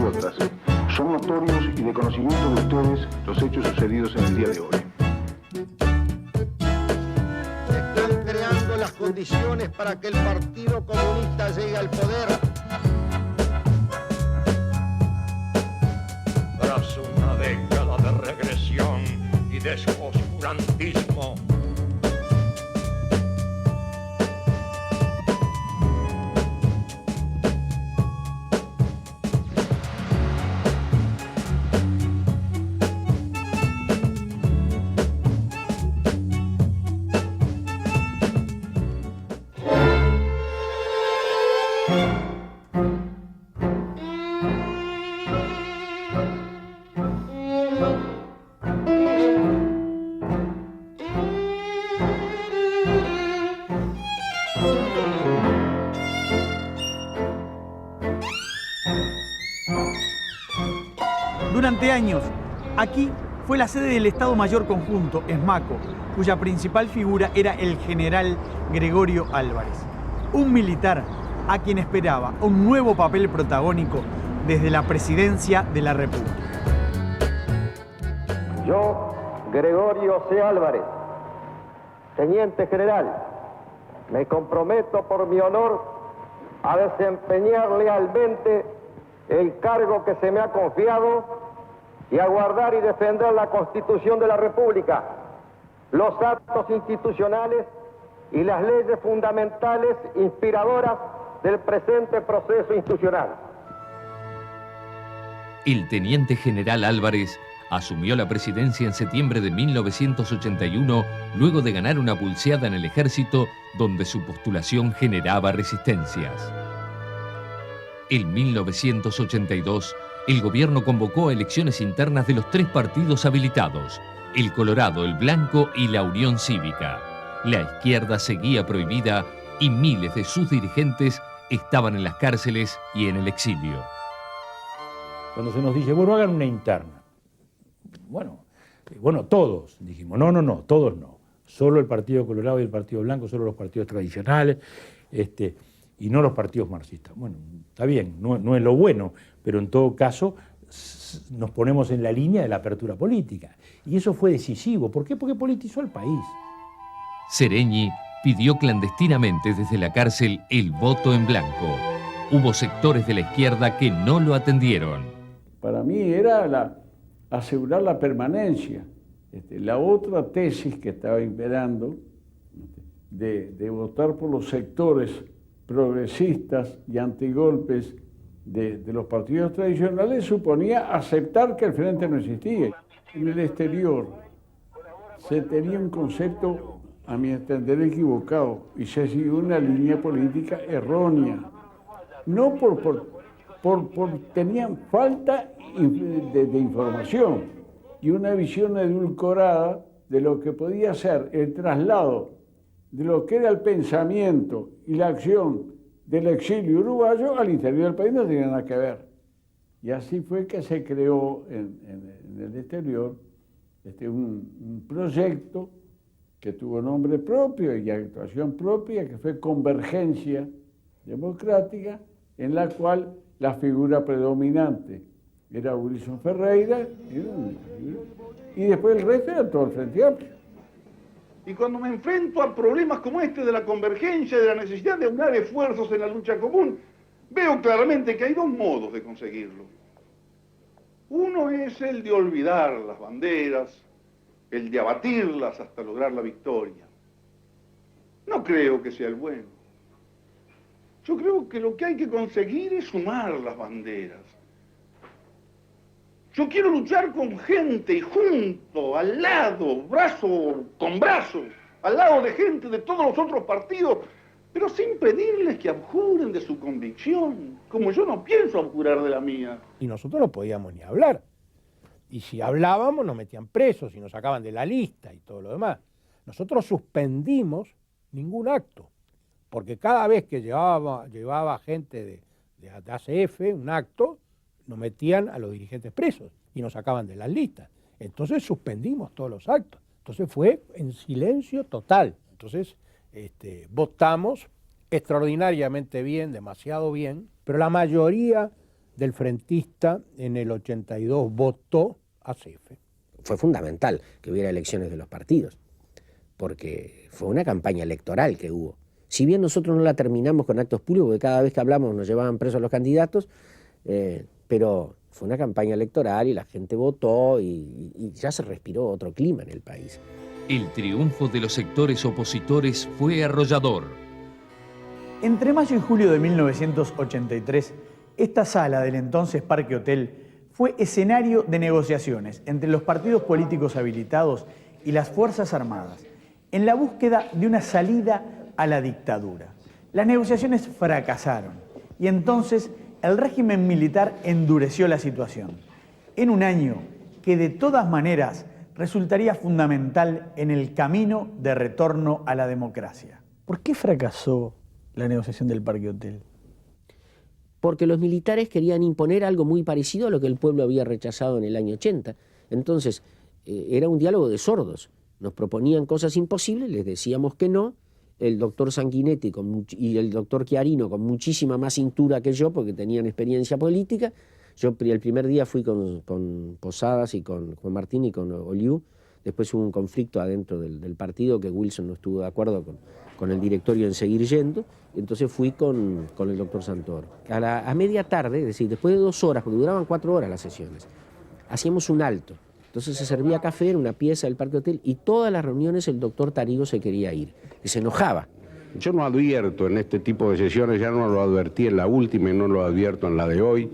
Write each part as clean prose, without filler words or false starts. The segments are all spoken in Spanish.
compatriotas, son notorios y de conocimiento de ustedes los hechos sucedidos en el día de hoy. Se están creando las condiciones para que el Partido Comunista llegue al poder. Tras una década de regresión y de oscurantismo, Durante años, aquí fue la sede del Estado Mayor Conjunto, ESMACO, cuya principal figura era el general Gregorio Álvarez, un militar a quien esperaba un nuevo papel protagónico desde la presidencia de la República. Yo, Gregorio C. Álvarez, teniente general, me comprometo por mi honor a desempeñar lealmente el cargo que se me ha confiado y a guardar y defender la Constitución de la República, los actos institucionales y las leyes fundamentales inspiradoras del presente proceso institucional. El teniente general Álvarez asumió la presidencia en septiembre de 1981 luego de ganar una pulseada en el ejército donde su postulación generaba resistencias. En 1982, el gobierno convocó a elecciones internas de los tres partidos habilitados, el Colorado, el Blanco y la Unión Cívica. La izquierda seguía prohibida y miles de sus dirigentes estaban en las cárceles y en el exilio. Cuando se nos dice, bueno, hagan una interna. Bueno, todos. Dijimos, no, todos no. Solo el Partido Colorado y el Partido Blanco, solo los partidos tradicionales, y no los partidos marxistas. Bueno, está bien, no es lo bueno, pero en todo caso nos ponemos en la línea de la apertura política. Y eso fue decisivo. ¿Por qué? Porque politizó el país. Sereñi pidió clandestinamente desde la cárcel el voto en blanco. Hubo sectores de la izquierda que no lo atendieron. Para mí era asegurar la permanencia. La otra tesis que estaba imperando de votar por los sectores progresistas y antigolpes de los partidos tradicionales suponía aceptar que el frente no existía. En el exterior se tenía un concepto, a mi entender, equivocado y se siguió una línea política errónea. No tenían falta de información y una visión edulcorada de lo que podía ser el traslado de lo que era el pensamiento y la acción del exilio uruguayo al interior del país. No tenía nada que ver. Y así fue que se creó en el exterior un proyecto que tuvo nombre propio y actuación propia, que fue Convergencia Democrática, en la cual la figura predominante era Wilson Ferreira y después el resto era todo el Frente Amplio. Y cuando me enfrento a problemas como este de la convergencia, de la necesidad de aunar esfuerzos en la lucha común, veo claramente que hay dos modos de conseguirlo. Uno es el de olvidar las banderas, el de abatirlas hasta lograr la victoria. No creo que sea el bueno. Yo creo que lo que hay que conseguir es sumar las banderas. Yo quiero luchar con gente y junto, al lado, brazo con brazo, al lado de gente de todos los otros partidos, pero sin pedirles que abjuren de su convicción, como yo no pienso abjurar de la mía. Y nosotros no podíamos ni hablar. Y si hablábamos nos metían presos y nos sacaban de la lista y todo lo demás. Nosotros suspendimos ningún acto, porque cada vez que llevaba gente de ACF un acto, nos metían a los dirigentes presos y nos sacaban de las listas. Entonces suspendimos todos los actos. Entonces fue en silencio total. Entonces votamos extraordinariamente bien, demasiado bien, pero la mayoría del frentista en el 82 votó a CF. Fue fundamental que hubiera elecciones de los partidos, porque fue una campaña electoral que hubo. Si bien nosotros no la terminamos con actos públicos, porque cada vez que hablamos nos llevaban presos los candidatos, pero fue una campaña electoral y la gente votó y ya se respiró otro clima en el país. El triunfo de los sectores opositores fue arrollador. Entre mayo y julio de 1983, esta sala del entonces Parque Hotel fue escenario de negociaciones entre los partidos políticos habilitados y las Fuerzas Armadas en la búsqueda de una salida a la dictadura. Las negociaciones fracasaron y entonces el régimen militar endureció la situación. En un año que de todas maneras resultaría fundamental en el camino de retorno a la democracia. ¿Por qué fracasó la negociación del Parque Hotel? Porque los militares querían imponer algo muy parecido a lo que el pueblo había rechazado en el año 80. Entonces, era un diálogo de sordos. Nos proponían cosas imposibles, les decíamos que no. El doctor Sanguinetti y el doctor Chiarino, con muchísima más cintura que yo, porque tenían experiencia política. Yo el primer día fui con Posadas y con Juan Martín y con Oliu. Después hubo un conflicto adentro del partido que Wilson no estuvo de acuerdo con el directorio en seguir yendo. Entonces fui con el doctor Santoro. A media tarde, es decir, después de 2 horas, porque duraban 4 horas las sesiones, hacíamos un alto. Entonces se servía café en una pieza del Parque Hotel y todas las reuniones el doctor Tarigo se quería ir y se enojaba. Yo no advierto en este tipo de sesiones, ya no lo advertí en la última y no lo advierto en la de hoy,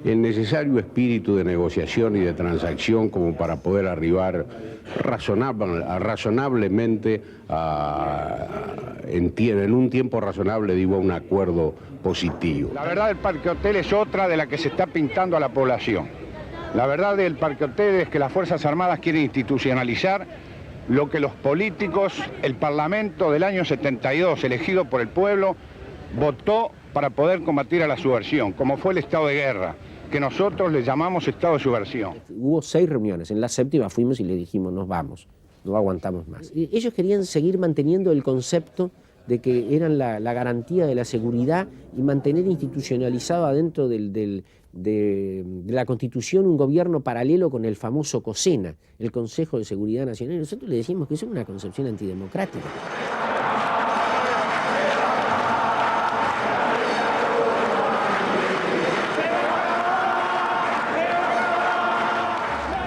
el necesario espíritu de negociación y de transacción como para poder arribar razonablemente en un tiempo razonable, digo, a un acuerdo positivo. La verdad del Parque Hotel es otra de la que se está pintando a la población. La verdad del Parque Hotel es que las Fuerzas Armadas quieren institucionalizar lo que los políticos, el Parlamento del año 72, elegido por el pueblo, votó para poder combatir a la subversión, como fue el estado de guerra, que nosotros le llamamos estado de subversión. Hubo 6 reuniones, en la 7ª fuimos y le dijimos, nos vamos, no aguantamos más. Ellos querían seguir manteniendo el concepto de que eran la garantía de la seguridad y mantener institucionalizado adentro de la Constitución un gobierno paralelo con el famoso COSENA, el Consejo de Seguridad Nacional. Nosotros le decimos que eso es una concepción antidemocrática.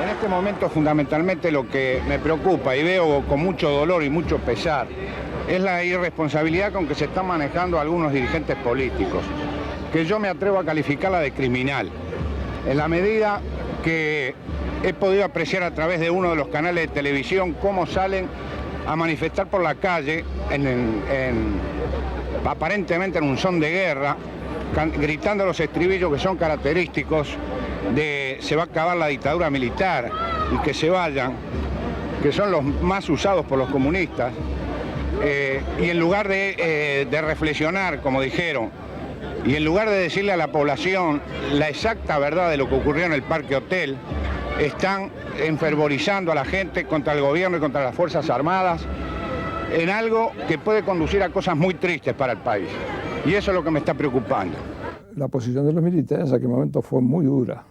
En este momento fundamentalmente lo que me preocupa y veo con mucho dolor y mucho pesar es la irresponsabilidad con que se están manejando algunos dirigentes políticos, que yo me atrevo a calificarla de criminal, en la medida que he podido apreciar a través de uno de los canales de televisión cómo salen a manifestar por la calle, aparentemente en un son de guerra, gritando los estribillos que son característicos de se va a acabar la dictadura militar y que se vayan, que son los más usados por los comunistas, y en lugar de reflexionar, como dijeron, y en lugar de decirle a la población la exacta verdad de lo que ocurrió en el Parque Hotel, están enfervorizando a la gente contra el gobierno y contra las Fuerzas Armadas en algo que puede conducir a cosas muy tristes para el país. Y eso es lo que me está preocupando. La posición de los militares en aquel momento fue muy dura,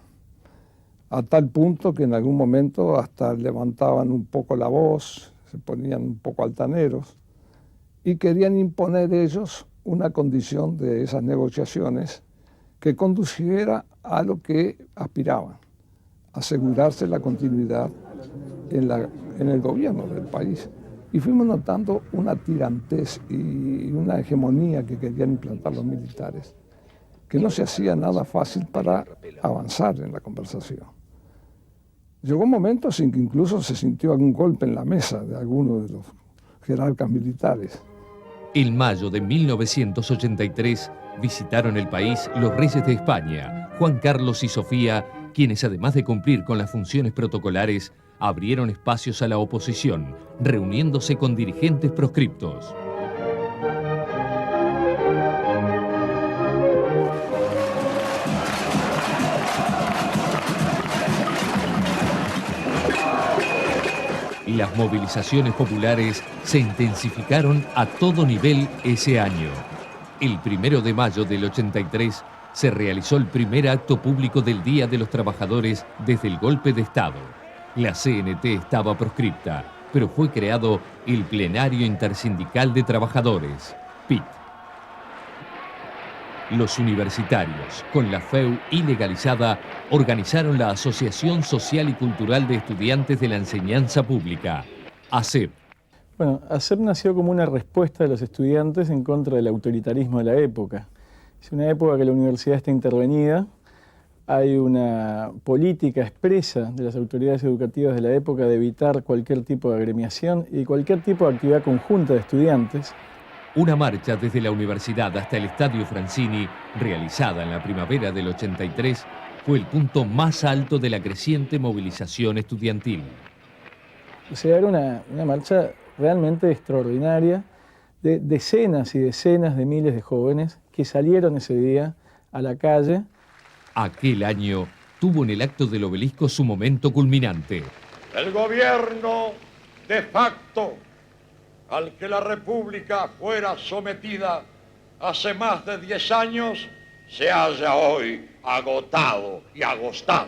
a tal punto que en algún momento hasta levantaban un poco la voz, se ponían un poco altaneros y querían imponer ellos una condición de esas negociaciones que conduciera a lo que aspiraban, asegurarse la continuidad en el gobierno del país. Y fuimos notando una tirantez y una hegemonía que querían implantar los militares, que no se hacía nada fácil para avanzar en la conversación. Llegó momentos en que incluso se sintió algún golpe en la mesa de algunos de los jerarcas militares. En mayo de 1983 visitaron el país los reyes de España, Juan Carlos y Sofía, quienes además de cumplir con las funciones protocolares, abrieron espacios a la oposición, reuniéndose con dirigentes proscriptos. Las movilizaciones populares se intensificaron a todo nivel ese año. El 1 de mayo del 83 se realizó el primer acto público del Día de los Trabajadores desde el golpe de Estado. La CNT estaba proscripta, pero fue creado el Plenario Intersindical de Trabajadores, PIT. Los universitarios, con la FEU ilegalizada, organizaron la Asociación Social y Cultural de Estudiantes de la Enseñanza Pública, ASEP. Bueno, ASEP nació como una respuesta de los estudiantes en contra del autoritarismo de la época. Es una época que la universidad está intervenida, hay una política expresa de las autoridades educativas de la época de evitar cualquier tipo de agremiación y cualquier tipo de actividad conjunta de estudiantes. Una marcha desde la universidad hasta el Estadio Francini, realizada en la primavera del 83, fue el punto más alto de la creciente movilización estudiantil. O sea, era una marcha realmente extraordinaria de decenas y decenas de miles de jóvenes que salieron ese día a la calle. Aquel año tuvo en el acto del Obelisco su momento culminante. El gobierno de facto al que la República fuera sometida hace más de 10 años se halla hoy agotado y agostado.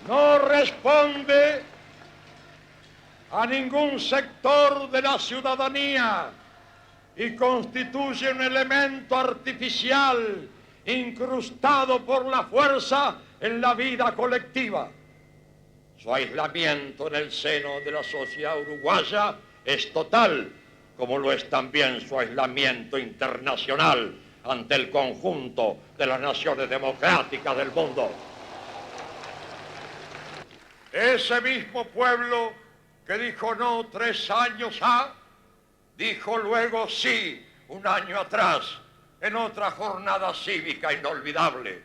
No responde a ningún sector de la ciudadanía y constituye un elemento artificial incrustado por la fuerza en la vida colectiva. Su aislamiento en el seno de la sociedad uruguaya es total, como lo es también su aislamiento internacional ante el conjunto de las naciones democráticas del mundo. Ese mismo pueblo que dijo no 3 años dijo luego sí 1 año atrás, en otra jornada cívica inolvidable.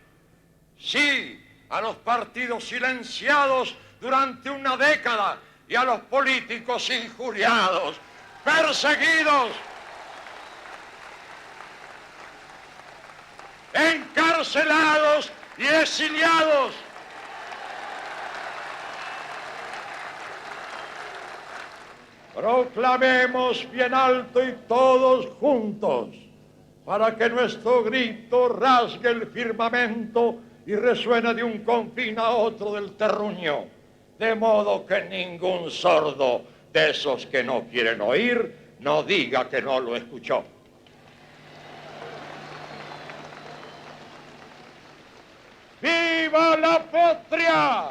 Sí a los partidos silenciados durante una década y a los políticos injuriados, perseguidos, encarcelados y exiliados. Proclamemos bien alto y todos juntos, para que nuestro grito rasgue el firmamento y resuene de un confín a otro del terruño, de modo que ningún sordo de esos que no quieren oír no diga que no lo escuchó. ¡Viva la patria!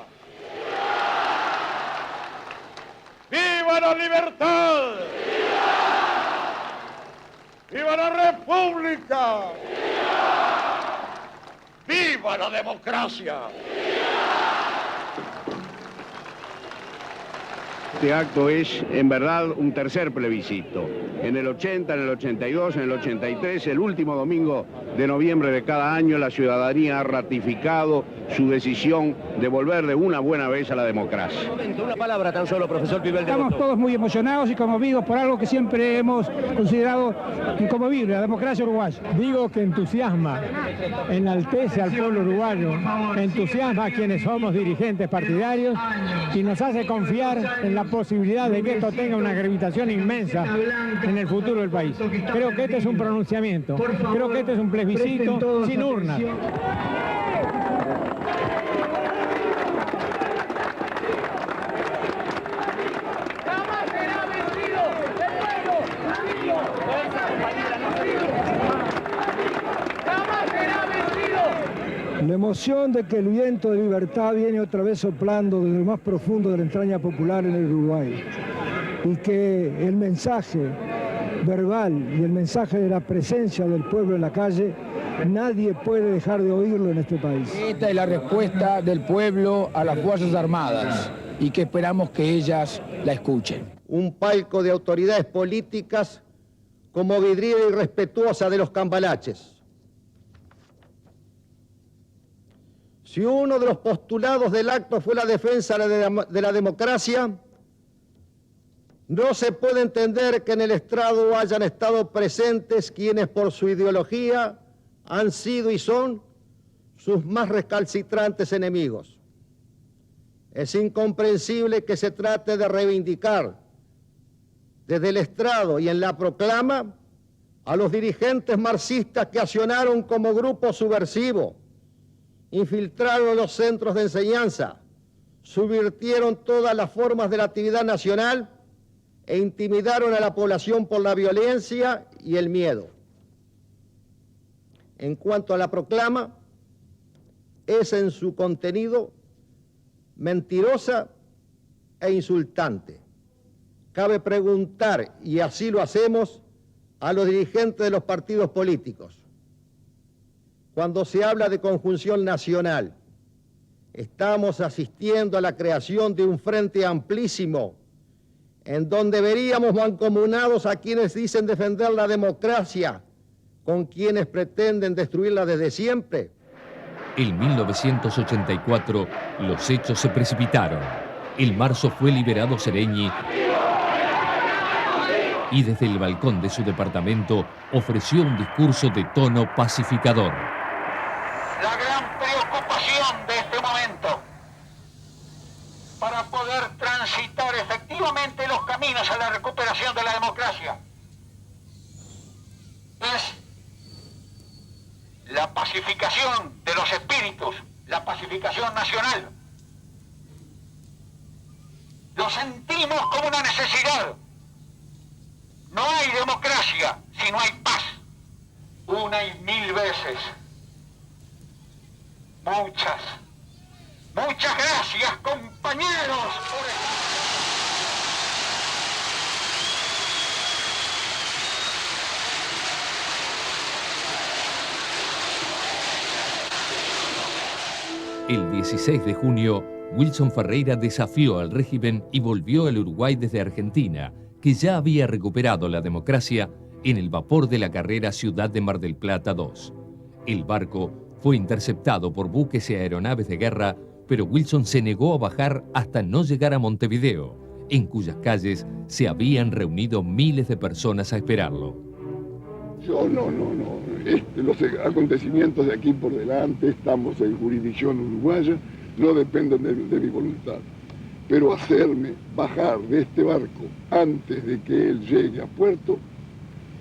¡Viva la libertad! ¡Viva la república! ¡Viva la democracia! Este acto es, en verdad, un tercer plebiscito. En el 80, en el 82, en el 83, el último domingo de noviembre de cada año, la ciudadanía ha ratificado su decisión de volver de una buena vez a la democracia. Una palabra tan solo, profesor Pivel. Estamos todos muy emocionados y conmovidos por algo que siempre hemos considerado inconmovible, la democracia uruguaya. Digo que entusiasma, enaltece al pueblo uruguayo, entusiasma a quienes somos dirigentes partidarios y nos hace confiar en la posibilidad de que esto tenga una gravitación inmensa en el futuro del país. Creo que este es un pronunciamiento, creo que este es un plebiscito sin urnas. La emoción de que el viento de libertad viene otra vez soplando desde lo más profundo de la entraña popular en el Uruguay y que el mensaje verbal y el mensaje de la presencia del pueblo en la calle, nadie puede dejar de oírlo en este país. Esta es la respuesta del pueblo a las Fuerzas Armadas y que esperamos que ellas la escuchen. Un palco de autoridades políticas como vidriera irrespetuosa de los cambalaches. Si uno de los postulados del acto fue la defensa de la democracia, no se puede entender que en el estrado hayan estado presentes quienes por su ideología han sido y son sus más recalcitrantes enemigos. Es incomprensible que se trate de reivindicar desde el estrado y en la proclama a los dirigentes marxistas que accionaron como grupo subversivo, infiltraron los centros de enseñanza, subvirtieron todas las formas de la actividad nacional e intimidaron a la población por la violencia y el miedo. En cuanto a la proclama, es en su contenido mentirosa e insultante. Cabe preguntar, y así lo hacemos, a los dirigentes de los partidos políticos. Cuando se habla de conjunción nacional, estamos asistiendo a la creación de un frente amplísimo en donde veríamos mancomunados a quienes dicen defender la democracia con quienes pretenden destruirla desde siempre. En 1984, los hechos se precipitaron. En marzo fue liberado Seregni y desde el balcón de su departamento ofreció un discurso de tono pacificador. La gran preocupación de este momento para poder transitar efectivamente los caminos a la recuperación de la democracia es la pacificación de los espíritus, la pacificación nacional. Lo sentimos como una necesidad. No hay democracia si no hay paz. Una y mil veces. Muchas gracias, compañeros, por El 16 de junio, Wilson Ferreira desafió al régimen y volvió al Uruguay desde Argentina, que ya había recuperado la democracia en el vapor de la carrera Ciudad de Mar del Plata II. El barco fue interceptado por buques y aeronaves de guerra, pero Wilson se negó a bajar hasta no llegar a Montevideo, en cuyas calles se habían reunido miles de personas a esperarlo. Yo no. Los acontecimientos de aquí por delante, estamos en jurisdicción uruguaya, no dependen de mi voluntad. Pero hacerme bajar de este barco antes de que él llegue a puerto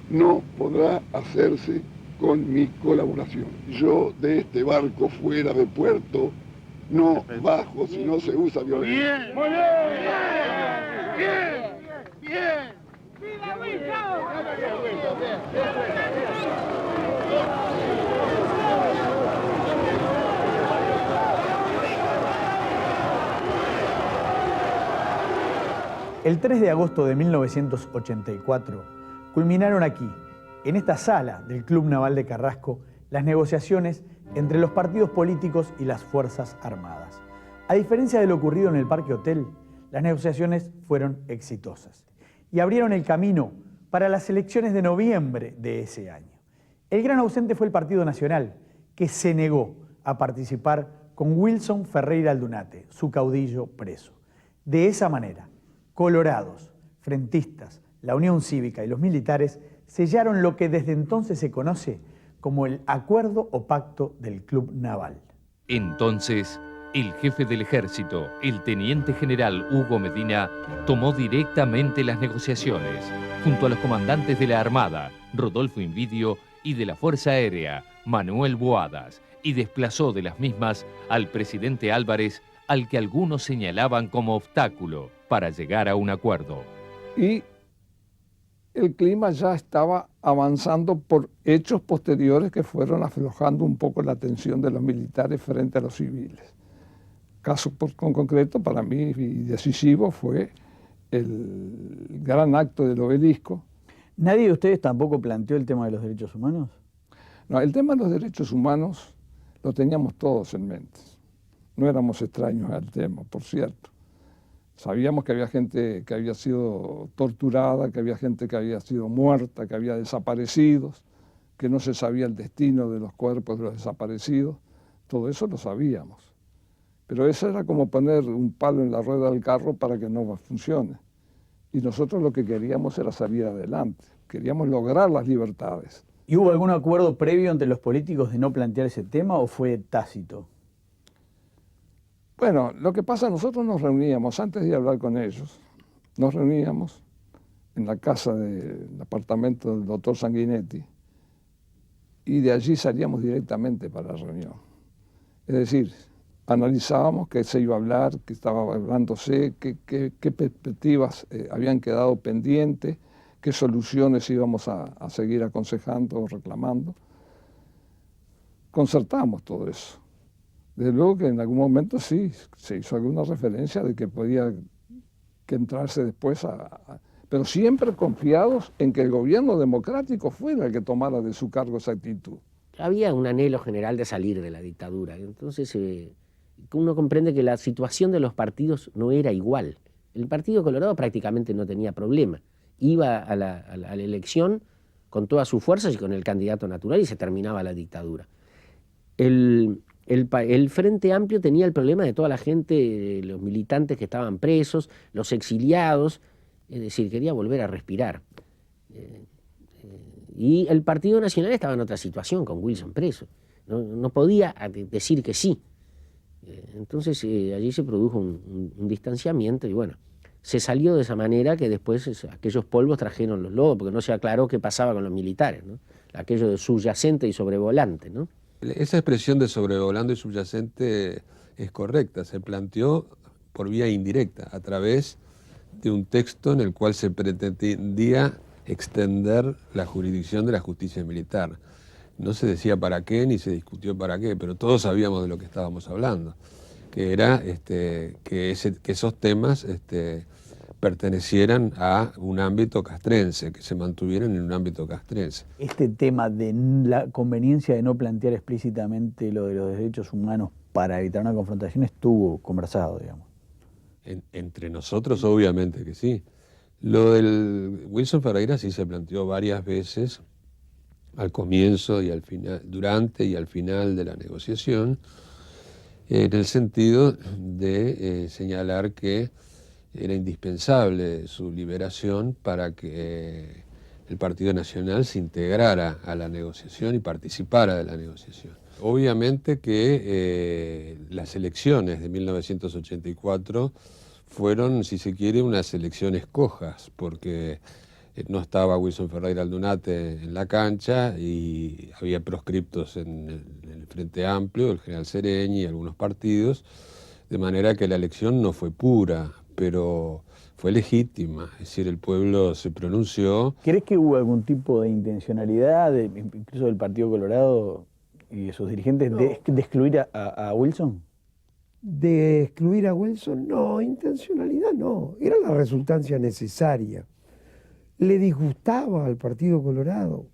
no podrá hacerse con mi colaboración. Yo de este barco fuera de puerto no bajo si no se usa violencia. Bien, muy bien. ¡Viva Wilson! El 3 de agosto de 1984 culminaron aquí, en esta sala del Club Naval de Carrasco, las negociaciones entre los partidos políticos y las Fuerzas Armadas. A diferencia de lo ocurrido en el Parque Hotel, las negociaciones fueron exitosas y abrieron el camino para las elecciones de noviembre de ese año. El gran ausente fue el Partido Nacional, que se negó a participar con Wilson Ferreira Aldunate, su caudillo preso. De esa manera, colorados, frentistas, la Unión Cívica y los militares sellaron lo que desde entonces se conoce como el Acuerdo o Pacto del Club Naval. Entonces, el jefe del ejército, el teniente general Hugo Medina, tomó directamente las negociaciones, junto a los comandantes de la Armada, Rodolfo Invidio, y de la Fuerza Aérea, Manuel Boadas, y desplazó de las mismas al presidente Álvarez, al que algunos señalaban como obstáculo para llegar a un acuerdo. Y el clima ya estaba avanzando por hechos posteriores que fueron aflojando un poco la tensión de los militares frente a los civiles. Caso con concreto, para mí decisivo, fue el gran acto del Obelisco. ¿Nadie de ustedes tampoco planteó el tema de los derechos humanos? No, el tema de los derechos humanos lo teníamos todos en mente. No éramos extraños al tema, por cierto. Sabíamos que había gente que había sido torturada, que había gente que había sido muerta, que había desaparecidos, que no se sabía el destino de los cuerpos de los desaparecidos. Todo eso lo sabíamos. Pero eso era como poner un palo en la rueda del carro para que no funcione. Y nosotros lo que queríamos era salir adelante. Queríamos lograr las libertades. ¿Y hubo algún acuerdo previo entre los políticos de no plantear ese tema o fue tácito? Bueno, lo que pasa, nosotros nos reuníamos, antes de hablar con ellos, nos reuníamos en la casa del apartamento del doctor Sanguinetti, y de allí salíamos directamente para la reunión. Es decir, analizábamos qué se iba a hablar, qué estaba hablándose, qué perspectivas habían quedado pendientes, qué soluciones íbamos a seguir aconsejando o reclamando. Concertamos todo eso. Desde luego que en algún momento sí se hizo alguna referencia de que podía que entrarse después pero siempre confiados en que el gobierno democrático fuera el que tomara de su cargo esa actitud. Había un anhelo general de salir de la dictadura. Entonces uno comprende que la situación de los partidos no era igual. El Partido Colorado prácticamente no tenía problema. Iba a la elección con todas sus fuerzas y con el candidato natural y se terminaba la dictadura. El Frente Amplio tenía el problema de toda la gente, los militantes que estaban presos, los exiliados, es decir, quería volver a respirar. Y el Partido Nacional estaba en otra situación, con Wilson preso. No podía decir que sí. Entonces allí se produjo un distanciamiento y bueno, se salió de esa manera que después aquellos polvos trajeron los lodos, porque no se aclaró qué pasaba con los militares, ¿no? Aquello de subyacente y sobrevolante, ¿no? Esa expresión de sobrevolando y subyacente es correcta, se planteó por vía indirecta, a través de un texto en el cual se pretendía extender la jurisdicción de la justicia militar. No se decía para qué, ni se discutió para qué, pero todos sabíamos de lo que estábamos hablando, que era que esos temas pertenecieran a un ámbito castrense, que se mantuvieran en un ámbito castrense. Este tema de la conveniencia de no plantear explícitamente lo de los derechos humanos para evitar una confrontación estuvo conversado, digamos. Entre nosotros, obviamente que sí. Lo del Wilson Ferreira sí se planteó varias veces, al comienzo y al final, durante y al final de la negociación, en el sentido de señalar que era indispensable su liberación para que el Partido Nacional se integrara a la negociación y participara de la negociación. Obviamente que las elecciones de 1984 fueron, si se quiere, unas elecciones cojas, porque no estaba Wilson Ferreira Aldunate en la cancha y había proscriptos en el Frente Amplio, el general Sereñi y algunos partidos, de manera que la elección no fue pura, pero fue legítima, es decir, el pueblo se pronunció. ¿Crees que hubo algún tipo de intencionalidad, incluso del Partido Colorado y de sus dirigentes, de excluir a Wilson? De excluir a Wilson, no, intencionalidad no, era la resultancia necesaria. ¿Le disgustaba al Partido Colorado?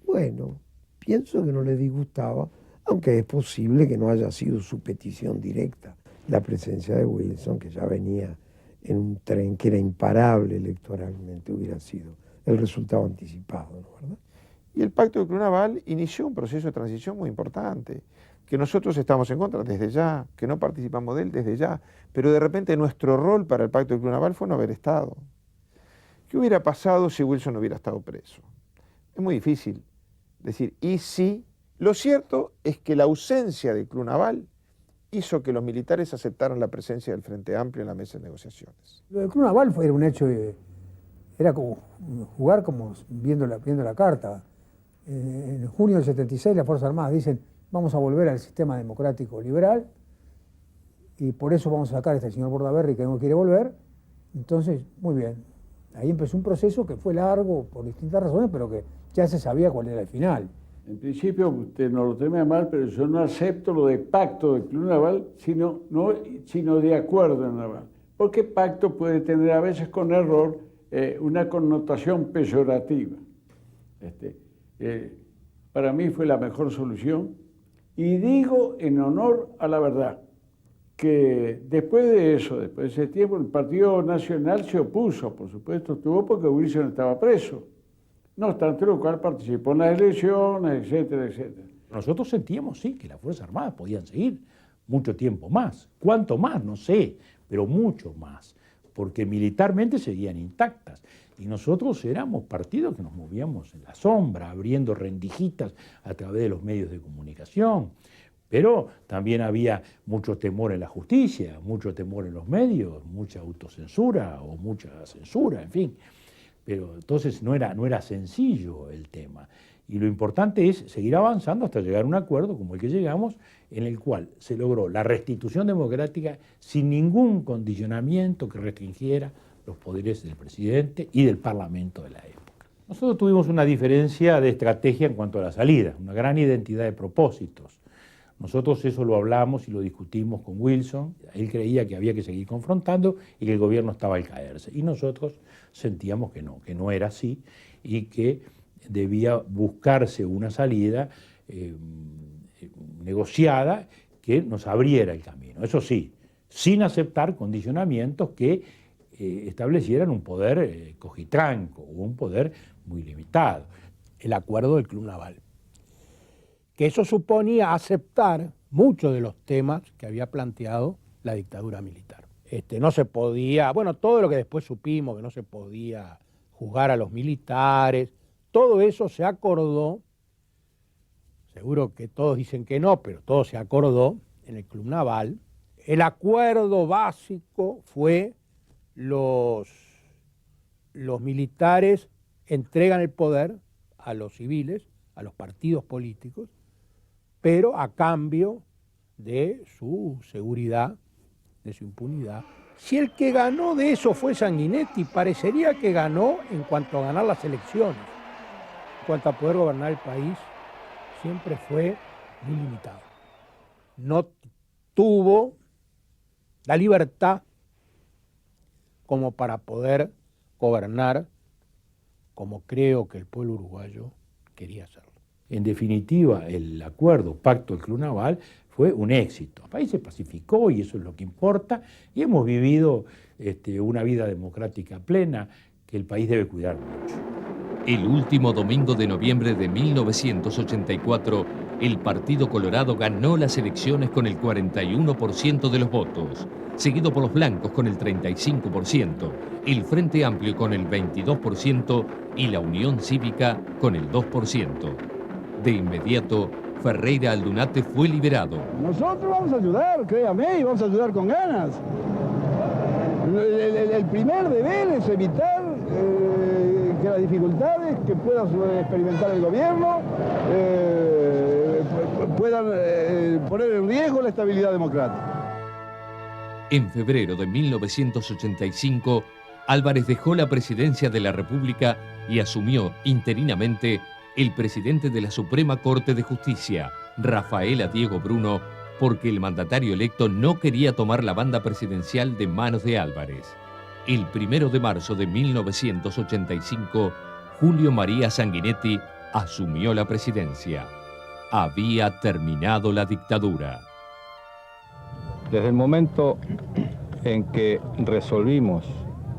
Bueno, pienso que no le disgustaba, aunque es posible que no haya sido su petición directa. La presencia de Wilson, que ya venía en un tren que era imparable electoralmente, hubiera sido el resultado anticipado, ¿no? ¿Verdad? Y el Pacto de Club Naval inició un proceso de transición muy importante, que nosotros estamos en contra desde ya, que no participamos de él desde ya, pero de repente nuestro rol para el Pacto de Club Naval fue no haber estado. ¿Qué hubiera pasado si Wilson no hubiera estado preso? Es muy difícil decir, y sí, lo cierto es que la ausencia del Club Naval hizo que los militares aceptaran la presencia del Frente Amplio en la mesa de negociaciones. Lo del Club Naval era un hecho, era como jugar como viendo la carta. En junio del 76 las Fuerzas Armadas dicen, vamos a volver al sistema democrático liberal y por eso vamos a sacar a este señor Bordaberry que no quiere volver. Entonces, muy bien, ahí empezó un proceso que fue largo por distintas razones, pero que ya se sabía cuál era el final. En principio, usted no lo teme a mal, pero yo no acepto lo de pacto del Club Naval, sino de acuerdo naval. Porque pacto puede tener a veces con error una connotación peyorativa. Para mí fue la mejor solución. Y digo en honor a la verdad, que después de eso, después de ese tiempo, el Partido Nacional se opuso, por supuesto, estuvo porque Wilson estaba preso. No obstante lo cual participó en las elecciones, etcétera, etcétera. Nosotros sentíamos, sí, que las Fuerzas Armadas podían seguir mucho tiempo más. ¿Cuánto más? No sé, pero mucho más, porque militarmente seguían intactas. Y nosotros éramos partidos que nos movíamos en la sombra, abriendo rendijitas a través de los medios de comunicación. Pero también había mucho temor en la justicia, mucho temor en los medios, mucha autocensura o mucha censura, en fin. Pero entonces no era sencillo el tema. Y lo importante es seguir avanzando hasta llegar a un acuerdo como el que llegamos, en el cual se logró la restitución democrática sin ningún condicionamiento que restringiera los poderes del presidente y del Parlamento de la época. Nosotros tuvimos una diferencia de estrategia en cuanto a la salida, una gran identidad de propósitos. Nosotros eso lo hablamos y lo discutimos con Wilson. Él creía que había que seguir confrontando y que el gobierno estaba al caerse. Y nosotros sentíamos que no era así y que debía buscarse una salida negociada que nos abriera el camino. Eso sí, sin aceptar condicionamientos que establecieran un poder cojitranco o un poder muy limitado. El acuerdo del Club Naval. Que eso suponía aceptar muchos de los temas que había planteado la dictadura militar. No se podía, bueno, todo lo que después supimos, que no se podía juzgar a los militares, todo eso se acordó, seguro que todos dicen que no, pero todo se acordó en el Club Naval. El acuerdo básico fue los militares entregan el poder a los civiles, a los partidos políticos, pero a cambio de su seguridad, de su impunidad. Si el que ganó de eso fue Sanguinetti, parecería que ganó en cuanto a ganar las elecciones. En cuanto a poder gobernar el país, siempre fue muy limitado. No tuvo la libertad como para poder gobernar como creo que el pueblo uruguayo quería hacerlo. En definitiva, el acuerdo, pacto del Club Naval, fue un éxito. El país se pacificó y eso es lo que importa, y hemos vivido una vida democrática plena que el país debe cuidar mucho. El último domingo de noviembre de 1984, el Partido Colorado ganó las elecciones con el 41% de los votos, seguido por los blancos con el 35%, el Frente Amplio con el 22% y la Unión Cívica con el 2%. De inmediato, Ferreira Aldunate fue liberado. Nosotros vamos a ayudar, créame, y vamos a ayudar con ganas. El primer deber es evitar que las dificultades que pueda experimentar el gobierno puedan poner en riesgo la estabilidad democrática. En febrero de 1985, Álvarez dejó la presidencia de la República y asumió interinamente el presidente de la Suprema Corte de Justicia, Rafaela Diego Bruno, porque el mandatario electo no quería tomar la banda presidencial de manos de Álvarez. El 1 de marzo de 1985, Julio María Sanguinetti asumió la presidencia. Había terminado la dictadura. Desde el momento en que resolvimos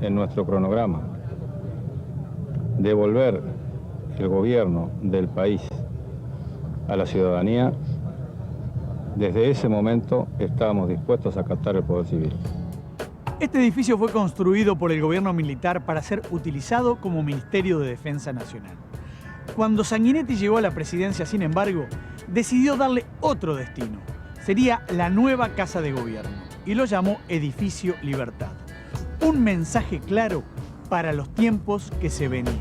en nuestro cronograma devolver el gobierno del país a la ciudadanía, desde ese momento estábamos dispuestos a acatar el poder civil. Este edificio fue construido por el gobierno militar para ser utilizado como Ministerio de Defensa Nacional. Cuando Sanguinetti llegó a la presidencia, sin embargo, decidió darle otro destino. Sería la nueva Casa de Gobierno y lo llamó Edificio Libertad. Un mensaje claro para los tiempos que se venían.